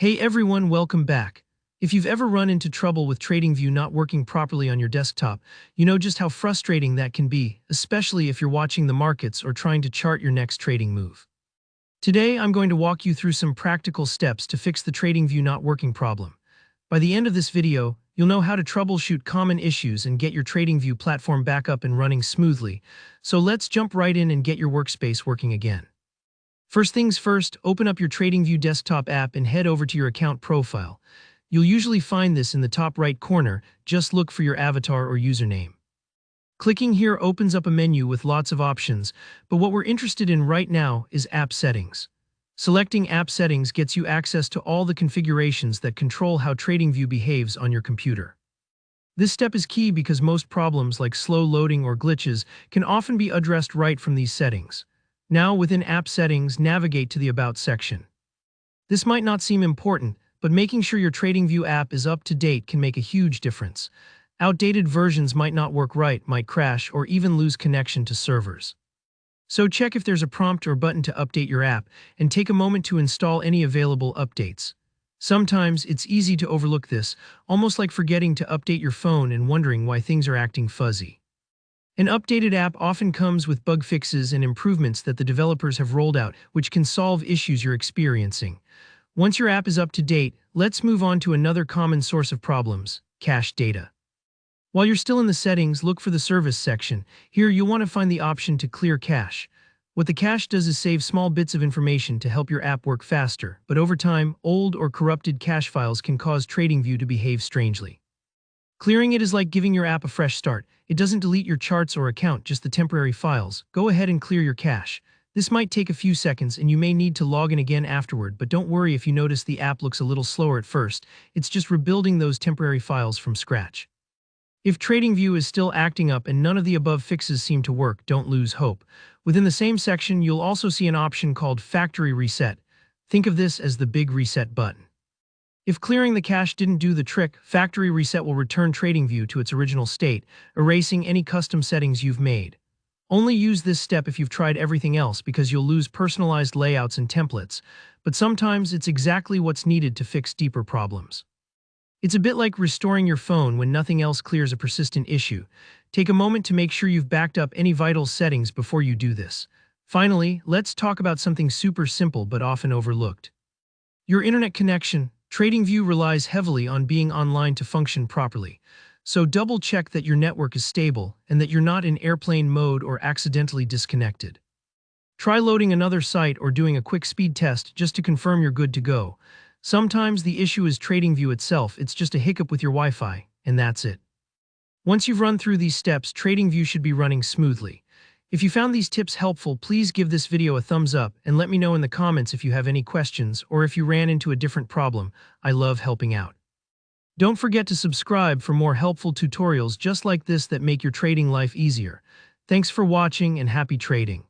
Hey everyone, welcome back. If you've ever run into trouble with TradingView not working properly on your desktop, you know just how frustrating that can be, especially if you're watching the markets or trying to chart your next trading move. Today, I'm going to walk you through some practical steps to fix the TradingView not working problem. By the end of this video, you'll know how to troubleshoot common issues and get your TradingView platform back up and running smoothly. So let's jump right in and get your workspace working again. First things first, open up your TradingView desktop app and head over to your account profile. You'll usually find this in the top right corner. Just look for your avatar or username. Clicking here opens up a menu with lots of options, but what we're interested in right now is App Settings. Selecting App Settings gets you access to all the configurations that control how TradingView behaves on your computer. This step is key because most problems like slow loading or glitches can often be addressed right from these settings. Now, within App Settings, navigate to the About section. This might not seem important, but making sure your TradingView app is up to date can make a huge difference. Outdated versions might not work right, might crash, or even lose connection to servers. So check if there's a prompt or button to update your app, and take a moment to install any available updates. Sometimes it's easy to overlook this, almost like forgetting to update your phone and wondering why things are acting fuzzy. An updated app often comes with bug fixes and improvements that the developers have rolled out, which can solve issues you're experiencing. Once your app is up to date, let's move on to another common source of problems: cache data. While you're still in the settings, look for the service section. Here, you'll want to find the option to clear cache. What the cache does is save small bits of information to help your app work faster, but over time, old or corrupted cache files can cause TradingView to behave strangely. Clearing it is like giving your app a fresh start. It doesn't delete your charts or account, just the temporary files. Go ahead and clear your cache. This might take a few seconds and you may need to log in again afterward, but don't worry if you notice the app looks a little slower at first. It's just rebuilding those temporary files from scratch. If TradingView is still acting up and none of the above fixes seem to work, don't lose hope. Within the same section, you'll also see an option called Factory Reset. Think of this as the big reset button. If clearing the cache didn't do the trick, Factory Reset will return TradingView to its original state, erasing any custom settings you've made. Only use this step if you've tried everything else, because you'll lose personalized layouts and templates, but sometimes it's exactly what's needed to fix deeper problems. It's a bit like restoring your phone when nothing else clears a persistent issue. Take a moment to make sure you've backed up any vital settings before you do this. Finally, let's talk about something super simple but often overlooked: your internet connection. TradingView relies heavily on being online to function properly, so double-check that your network is stable and that you're not in airplane mode or accidentally disconnected. Try loading another site or doing a quick speed test just to confirm you're good to go. Sometimes the issue is TradingView itself. It's just a hiccup with your Wi-Fi, and that's it. Once you've run through these steps, TradingView should be running smoothly. If you found these tips helpful, please give this video a thumbs up and let me know in the comments if you have any questions or if you ran into a different problem. I love helping out. Don't forget to subscribe for more helpful tutorials just like this that make your trading life easier. Thanks for watching and happy trading.